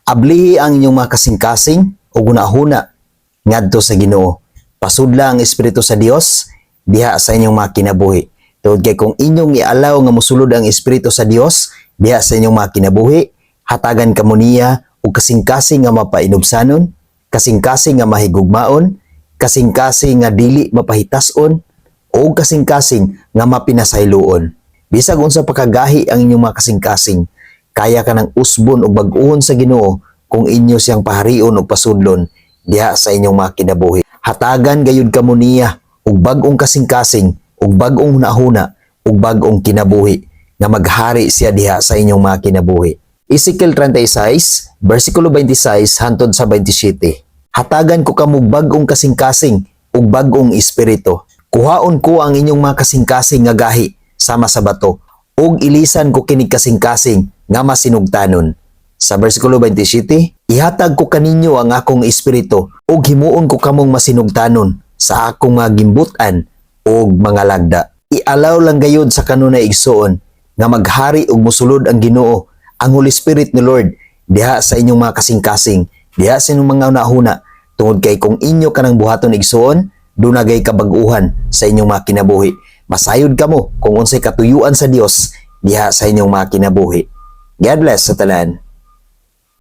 Ablihi ang inyong mga kasing-kasing o gunahuna ngadto sa Ginoo. Pasudla ang Espiritu sa Dios diha sa inyong mga kinabuhi. Tungod kay kung inyong ialaw nga mosulod ang Espiritu sa Dios diha sa inyong mga kinabuhi, hatagan kamo niya og kasing-kasing nga mapainubsanon, kasing-kasing nga mahigugmaon, kasing-kasing nga dili mapahitason, o kasing-kasing nga mapinasayloon. Bisag unsa pa kagahi ang inyong mga kasing-kasing, kaya ka ng usbon o bag-ohon sa Ginoo kung inyo siyang paharion o pasudlon diha sa inyong mga kinabuhi. Hatagan gayud kamo niya og bag-ong kasing-kasing, og bag-ong hunahuna, og bag-ong kinabuhi nga maghari siya diha sa inyong mga kinabuhi. Ezekiel 36, versikulo 26 hangtod sa 27. Hatagan ko kamo bag-ong kasing-kasing ug bag-ong espiritu. Kuhaon ko ang inyong mga kasing-kasing nga gahi sama sa bato ug ilisan ko kining kasing-kasing nga masinugtanon. Sa versikulo 27, ihatag ko kaninyo ang akong espiritu ug himuon ko kamong masinugtanon sa akong mga gimbutan ug mga lagda. Ialaw lang gayud sa kanunay igsuon nga maghari ug mosulod ang Ginoo, ang Holy Spirit ni Lord diha sa inyong mga kasing-kasing, diha sa inyong mga unahuna, tungod kay kung inyo kanang buhaton igsuon, dunagay kabag-uhan sa inyong mga kinabuhi. Masayod kamo kung unsay katuyuan sa Dios diha sa inyong mga kinabuhi. God bless sa tanan.